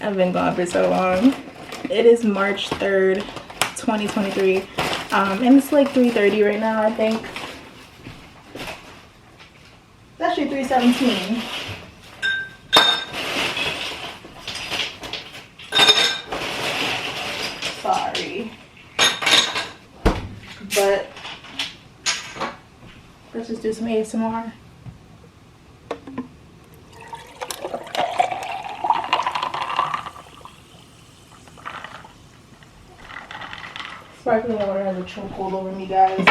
I've been gone for so long. It is March 3rd, 2023. And it's like 3:30 right now, I think. It's actually 3:17. Sorry. But let's just do some ASMR. Sparkling water has a chokehold over me, guys.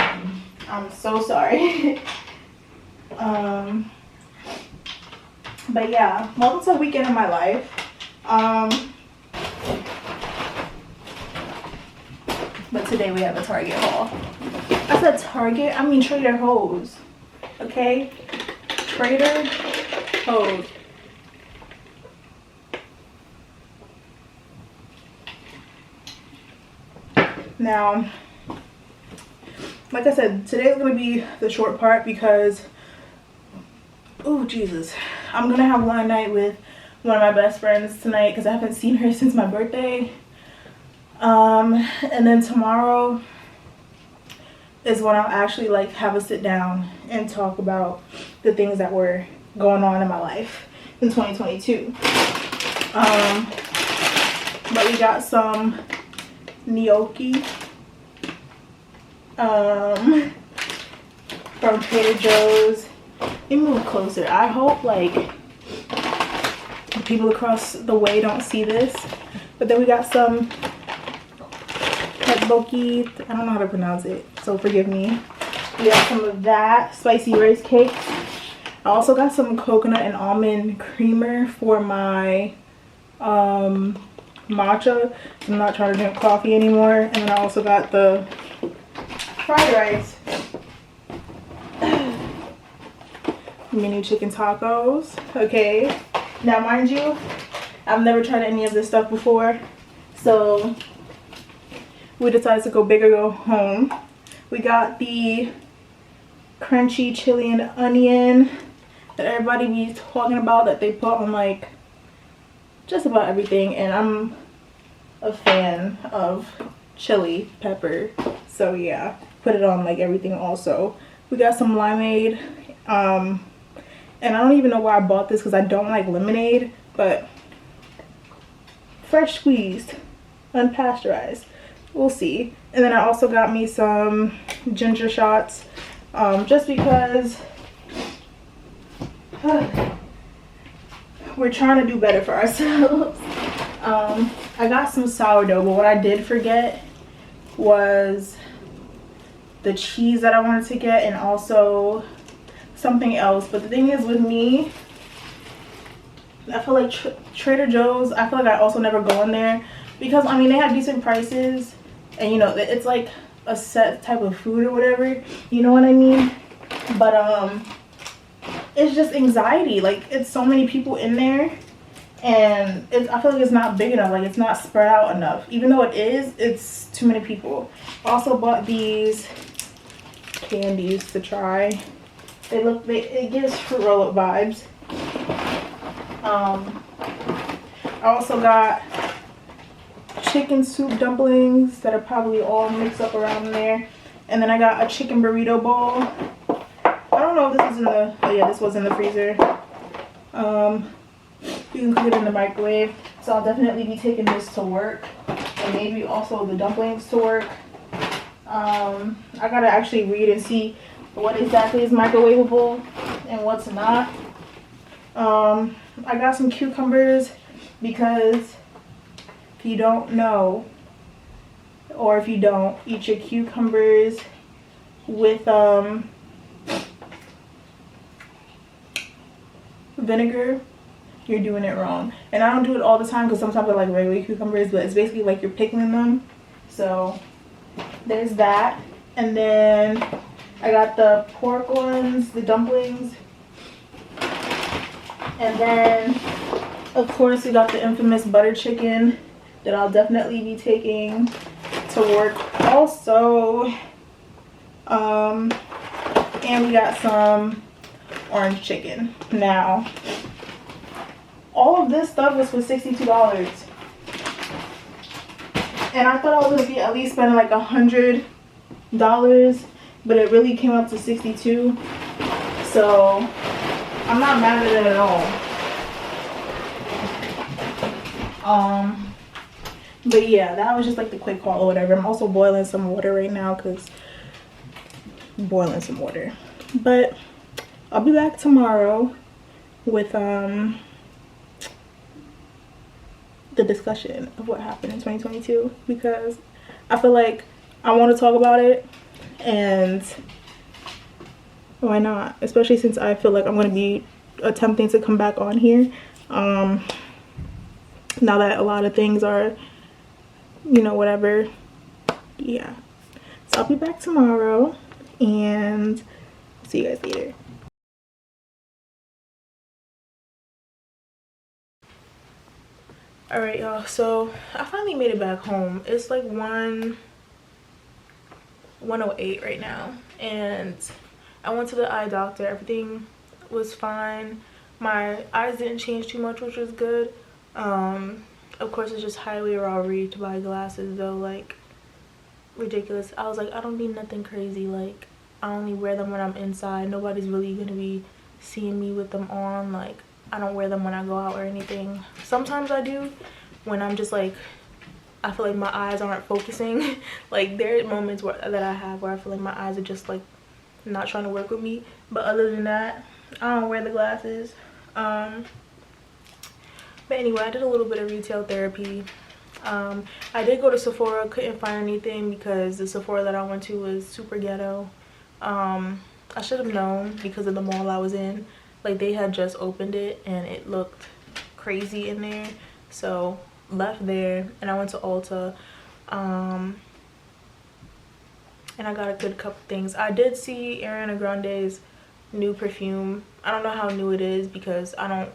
I'm so sorry. But yeah, welcome to a weekend in my life. But today we have a Target haul. I said Target, I mean Trader Joe's. Okay? Trader Joe's. Now, like I said, today is going to be the short part because, oh Jesus, I'm going to have line night with one of my best friends tonight because I haven't seen her since my birthday. And then tomorrow is when I'll actually like have a sit down and talk about the things that were going on in my life in 2022. But we got some gnocchi from Trader Joe's. Let me move closer. I hope like the people across the way don't see this. But then we got some tteokbokki. I don't know how to pronounce it, so forgive me. We got some of that spicy rice cake. I also got some coconut and almond creamer for my matcha. I'm not trying to drink coffee anymore. And then I also got the fried rice, mini chicken tacos. Okay, now mind you, I've never tried any of this stuff before, so we decided to go big or go home. We got the crunchy chili and onion that everybody be talking about, that they put on like just about everything, and I'm a fan of chili pepper, so yeah, put it on like everything. Also, we got some limeade, and I don't even know why I bought this because I don't like lemonade, but fresh squeezed, unpasteurized, we'll see. And then I also got me some ginger shots, just because we're trying to do better for ourselves. I got some sourdough, but what I did forget was the cheese that I wanted to get, and also something else. But the thing is with me, I feel like Trader Joe's, I feel like I also never go in there because I mean they have decent prices, and you know it's like a set type of food or whatever, you know what I mean. But it's just anxiety, like it's so many people in there, and I feel like it's not big enough, like it's not spread out enough. Even though it is, it's too many people. I also bought these candies to try. It gives fruit roll-up vibes. I also got chicken soup dumplings that are probably all mixed up around there, and then I got a chicken burrito bowl. I don't know if this is in the, oh yeah, this was in the freezer. You can cook it in the microwave, so I'll definitely be taking this to work, and maybe also the dumplings to work. I gotta actually read and see what exactly is microwavable and what's not. I got some cucumbers because if you don't know, or if you don't, eat your cucumbers with vinegar, you're doing it wrong. And I don't do it all the time because sometimes I like regular cucumbers, but it's basically like you're pickling them. So there's that. And then I got the pork ones, the dumplings. And then of course we got the infamous butter chicken that I'll definitely be taking to work also. And we got some orange chicken. Now all of this stuff was for $62. And I thought I was gonna be at least spending like $100, but it really came up to 62. So I'm not mad at it at all. But yeah, that was just like the quick haul or whatever. I'm also boiling some water right now because but I'll be back tomorrow with the discussion of what happened in 2022, because I feel like I want to talk about it, and why not, especially since I feel like I'm going to be attempting to come back on here now that a lot of things are, you know, whatever. Yeah, so I'll be back tomorrow and see you guys later. All right, y'all, so I finally made it back home. It's like 1:08 right now, and I went to the eye doctor. Everything was fine. My eyes didn't change too much, which was good. Of course, it's just highway robbery to buy glasses though, like ridiculous. I was like, I don't need nothing crazy. Like, I only wear them when I'm inside. Nobody's really gonna be seeing me with them on. Like, I don't wear them when I go out or anything. Sometimes I do when I'm just like, I feel like my eyes aren't focusing. Like, there are moments that I have where I feel like my eyes are just like not trying to work with me. But other than that, I don't wear the glasses. But anyway, I did a little bit of retail therapy. I did go to Sephora, couldn't find anything because the Sephora that I went to was super ghetto. I should have known because of the mall I was in. Like, they had just opened it and it looked crazy in there. So left there and I went to Ulta. And I got a good couple things. I did see Ariana Grande's new perfume. I don't know how new it is because I don't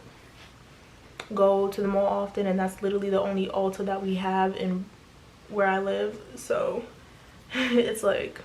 go to the mall often, and that's literally the only Ulta that we have in where I live. So it's like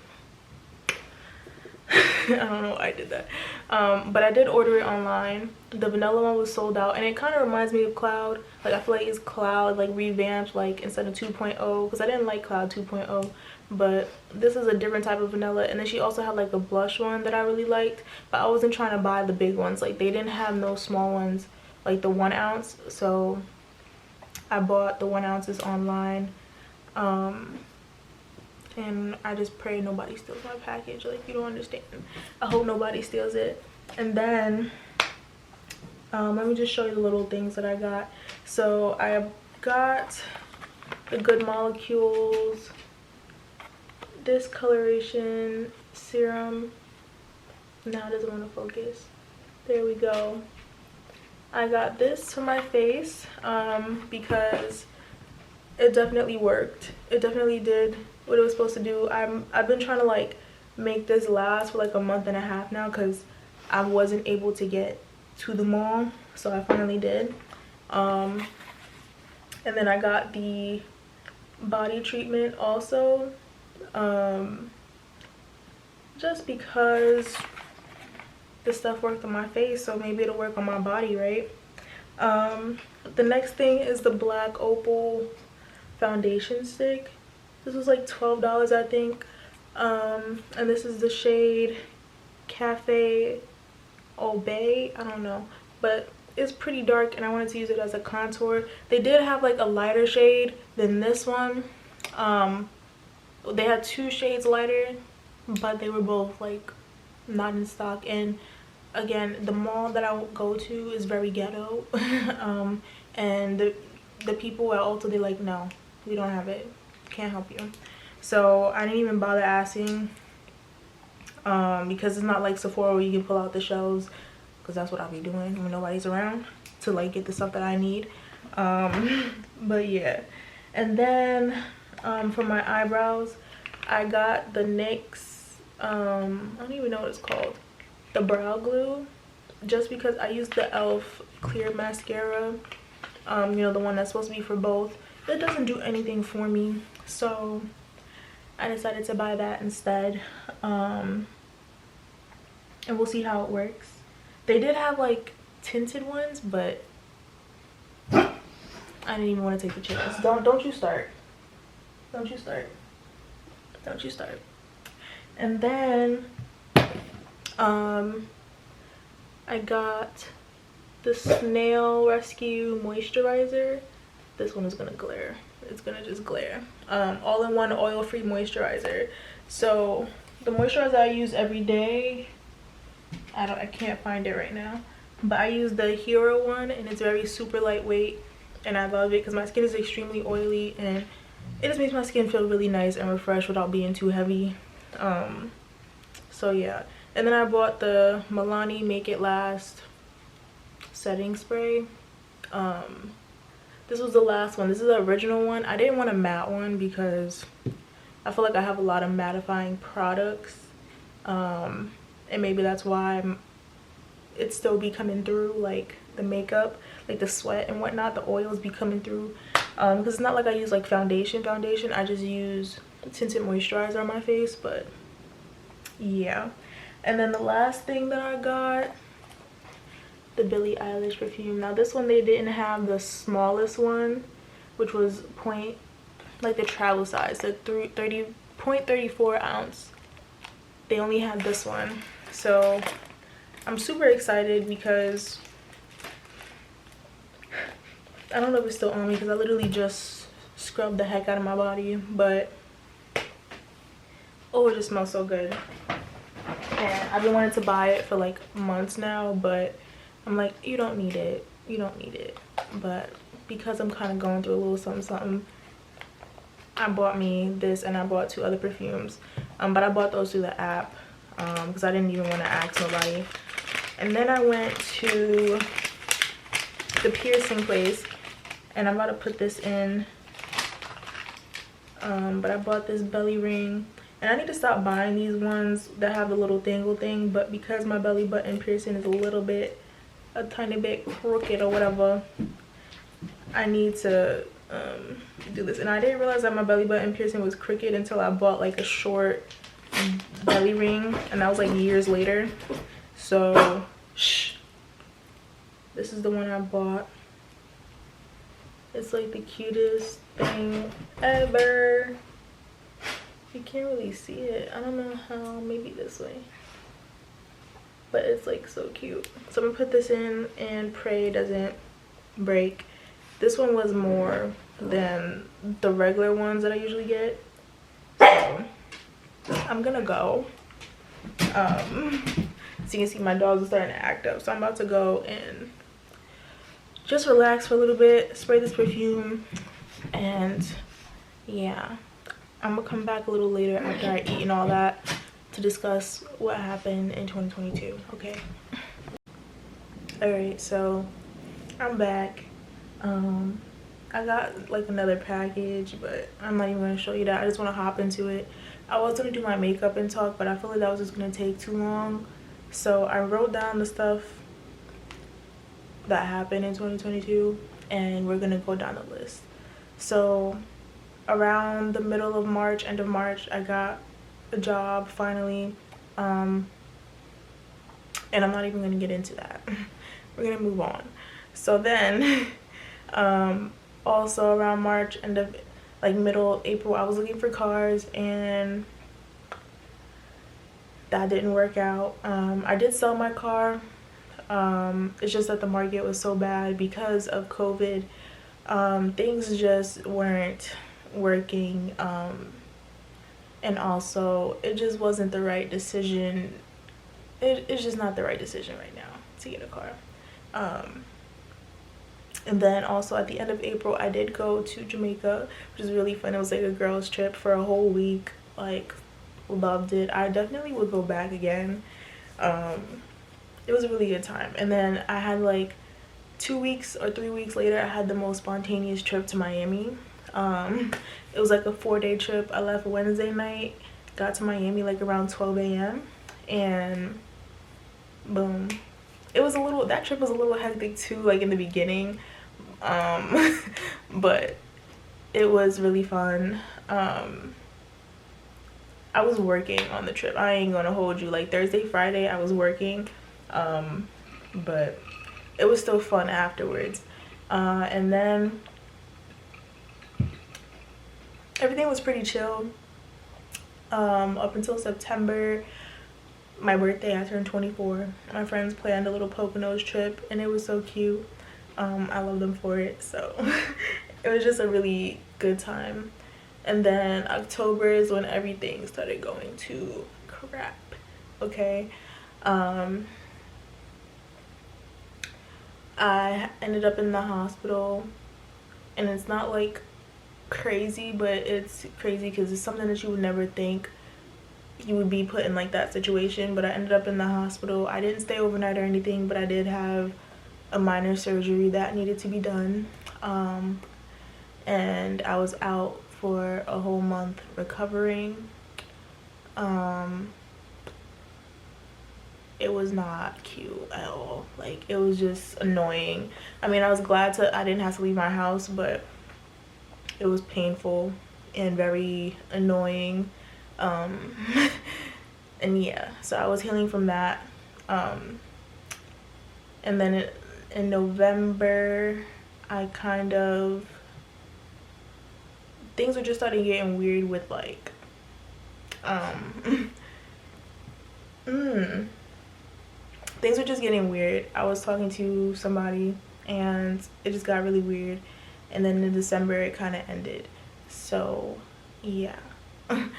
I don't know why I did that. But I did order it online. The vanilla one was sold out, and it kind of reminds me of Cloud. Like, I feel like it's Cloud like revamped, like instead of 2.0, because I didn't like Cloud 2.0, but this is a different type of vanilla. And then she also had like a blush one that I really liked, but I wasn't trying to buy the big ones. Like, they didn't have no small ones, like the 1 ounce, so I bought the 1 ounces online. And I just pray nobody steals my package. Like, you don't understand. I hope nobody steals it. And then let me just show you the little things that I got. So I got the Good Molecules discoloration serum. Now it doesn't want to focus. There we go. I got this for my face because it definitely worked. It definitely did what it was supposed to do. I've been trying to like make this last for like a month and a half now because I wasn't able to get to the mall, so I finally did. And then I got the body treatment also, just because the stuff worked on my face, so maybe it'll work on my body, right? The next thing is the Black Opal foundation stick. This was like $12, I think. And this is the shade Cafe Au Bay. I don't know, but it's pretty dark and I wanted to use it as a contour. They did have like a lighter shade than this one. They had 2 shades lighter, but they were both like not in stock. And again, the mall that I go to is very ghetto. And the people at Ulta, they're like, no, we don't have it, can't help you. So I didn't even bother asking, because it's not like Sephora where you can pull out the shelves, because that's what I'll be doing when nobody's around to like get the stuff that I need. But yeah. And then for my eyebrows, I got the NYX I don't even know what it's called, the brow glue, just because I used the e.l.f. clear mascara, you know, the one that's supposed to be for both. It doesn't do anything for me, so I decided to buy that instead. And we'll see how it works. They did have like tinted ones, but I didn't even want to take the chance. Don't you start. Don't you start. Don't you start. And then I got the Snail Rescue moisturizer. This one is gonna glare. It's gonna just glare. All-in-one oil-free moisturizer. So the moisturizer I use every day, I can't find it right now, but I use the Hero one, and it's very super lightweight, and I love it because my skin is extremely oily, and it just makes my skin feel really nice and refreshed without being too heavy. So yeah. And then I bought the Milani Make It Last setting spray. This was the last one. This is the original one. I didn't want a matte one because I feel like I have a lot of mattifying products, and maybe that's why it still be coming through, like the makeup, like the sweat and whatnot, the oils be coming through, because it's not like I use like foundation. I just use tinted moisturizer on my face. But yeah. And then the last thing that I got, the Billie Eilish perfume. Now this one, they didn't have the smallest one, which was like the travel size, the 0.34 ounce. They only had this one. So I'm super excited because I don't know if it's still on me because I literally just scrubbed the heck out of my body, but oh, it just smells so good. And I've been wanting to buy it for like months now, but I'm like, you don't need it, you don't need it. But because I'm kind of going through a little something, I bought me this, and I bought 2 other perfumes, but I bought those through the app because I didn't even want to ask nobody. And then I went to the piercing place, and I'm about to put this in, but I bought this belly ring. And I need to stop buying these ones that have the little dangle thing, but because my belly button piercing is a tiny bit crooked or whatever, I need to do this. And I didn't realize that my belly button piercing was crooked until I bought like a short belly ring, and that was like years later. So this is the one I bought. It's like the cutest thing ever. You can't really see it. I don't know how, maybe this way, but it's like so cute. So I'm gonna put this in and pray it doesn't break. This one was more than the regular ones that I usually get, so I'm gonna go. So you can see my dogs are starting to act up, so I'm about to go and just relax for a little bit, spray this perfume, and yeah, I'm gonna come back a little later after I eat and all that to discuss what happened in 2022. Okay. All right, so I'm back. I got like another package, but I'm not even gonna show you that. I just want to hop into it. I was gonna do my makeup and talk, but I feel like that was just gonna take too long, so I wrote down the stuff that happened in 2022, and we're gonna go down the list. So around the middle of March, end of March, I got a job finally, and I'm not even gonna get into that. We're gonna move on. So then also around March, end of like middle April, I was looking for cars, and that didn't work out. I did sell my car. It's just that the market was so bad because of COVID. Things just weren't working, and also it just wasn't the right decision. It's just not the right decision right now to get a car. And then also at the end of April, I did go to Jamaica, which was really fun. It was like a girls trip for a whole week. Like, loved it. I definitely would go back again. It was a really good time. And then I had like 2 weeks or 3 weeks later, I had the most spontaneous trip to Miami. It was like a 4-day trip. I left Wednesday night, got to Miami like around 12 a.m. and boom. It was that trip was a little hectic too, like in the beginning, but it was really fun. I was working on the trip. I ain't gonna hold you, like Thursday, Friday I was working, but it was still fun afterwards. And then everything was pretty chill up until September, my birthday. I turned 24. My friends planned a little Poconos trip and it was so cute. I love them for it, so it was just a really good time. And then October is when everything started going to crap. Okay, I ended up in the hospital, and it's not like crazy, but it's crazy because it's something that you would never think you would be put in like that situation. But I ended up in the hospital. I didn't stay overnight or anything, but I did have a minor surgery that needed to be done, and I was out for a whole month recovering. It was not cute at all. Like, it was just annoying. I mean, I was glad I didn't have to leave my house, but it was painful and very annoying. And yeah, so I was healing from that. And then in November, things were just starting getting weird with like things were just getting weird. I was talking to somebody and it just got really weird, and then in December it kind of ended. So yeah. And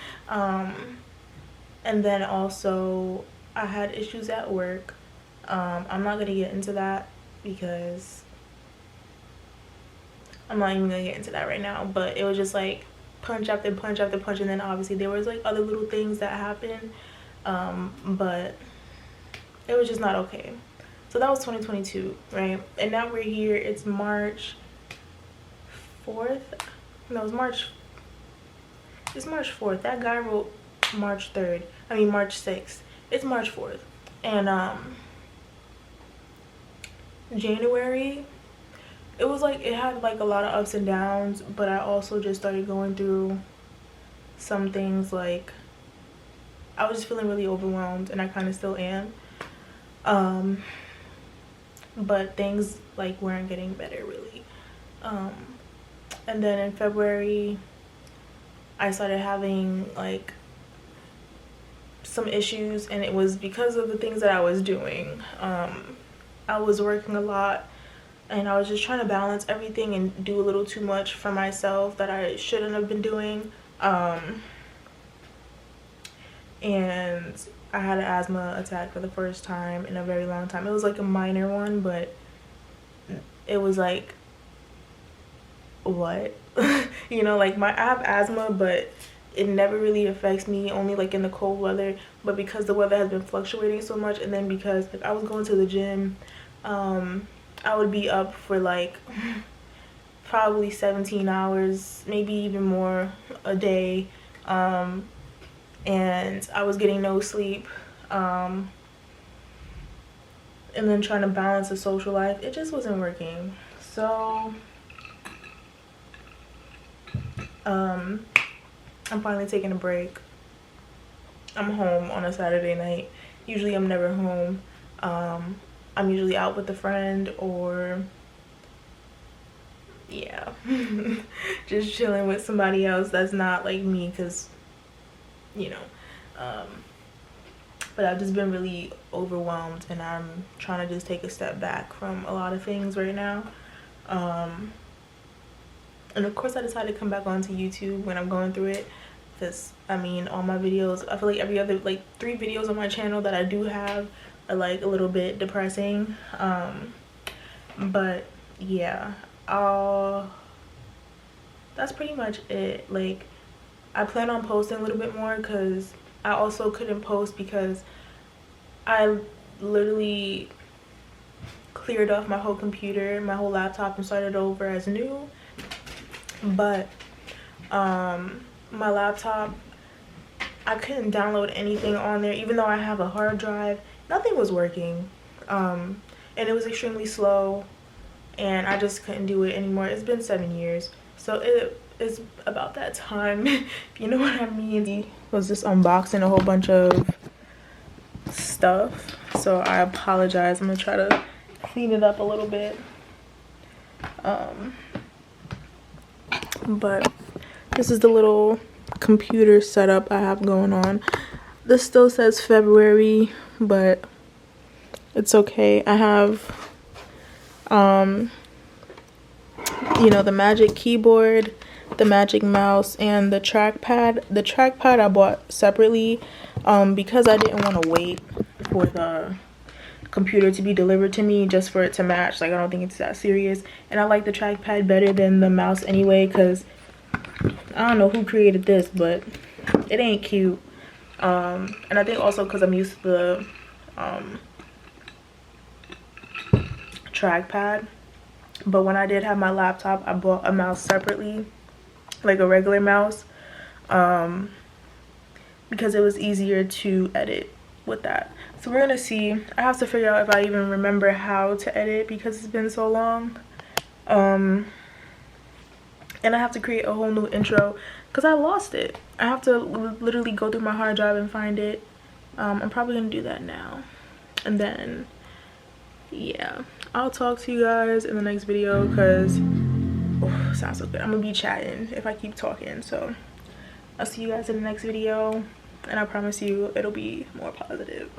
then also I had issues at work. I'm not gonna get into that because I'm not even gonna get into that right now, but it was just like punch after punch after punch, and then obviously there was like other little things that happened, but it was just not okay. So that was 2022, right? And now we're here. It's March 4th. No, it's March 4th. That guy wrote March 3rd. I mean March 6th. It's March 4th. And January, it was like, it had like a lot of ups and downs, but I also just started going through some things. Like, I was just feeling really overwhelmed, and I kind of still am. But things like weren't getting better really. And then in February I started having like some issues, and it was because of the things that I was doing. I was working a lot, and I was just trying to balance everything and do a little too much for myself that I shouldn't have been doing. And I had an asthma attack for the first time in a very long time. It was like a minor one, but it was like, what? You know, like I have asthma, but it never really affects me, only like in the cold weather. But because the weather has been fluctuating so much, and then because like I was going to the gym, I would be up for like probably 17 hours, maybe even more a day. And I was getting no sleep, and then trying to balance the social life. It just wasn't working. So I'm finally taking a break. I'm home on a Saturday night. Usually I'm never home. I'm usually out with a friend, or yeah, just chilling with somebody else that's not like me, because you know, but I've just been really overwhelmed, and I'm trying to just take a step back from a lot of things right now. And of course I decided to come back onto YouTube when I'm going through it, because I mean, all my videos, I feel like every other, like 3 videos on my channel that I do have are like a little bit depressing. But yeah, that's pretty much it. Like, I plan on posting a little bit more, because I also couldn't post because I literally cleared off my whole computer, my whole laptop, and started over as new. But my laptop, I couldn't download anything on there, even though I have a hard drive. Nothing was working, and it was extremely slow, and I just couldn't do it anymore. It's been 7 years, so it is about that time. You know what I mean? I was just unboxing a whole bunch of stuff, so I apologize. I'm gonna try to clean it up a little bit. But This is the little computer setup I have going on. This still says February, but it's okay. I have you know, the magic keyboard, the magic mouse, and the trackpad. The trackpad I bought separately because I didn't want to wait for the computer to be delivered to me just for it to match. Like, I don't think it's that serious, and I like the trackpad better than the mouse anyway, because I don't know who created this, but it ain't cute. And I think also because I'm used to the trackpad. But when I did have my laptop, I bought a mouse separately, like a regular mouse, because it was easier to edit with that. So we're gonna see. I have to figure out if I even remember how to edit because it's been so long. And I have to create a whole new intro because I lost it. I have to literally go through my hard drive and find it. I'm probably gonna do that now, and then yeah, I'll talk to you guys in the next video because sounds so good. I'm gonna be chatting if I keep talking, so I'll see you guys in the next video, and I promise you it'll be more positive.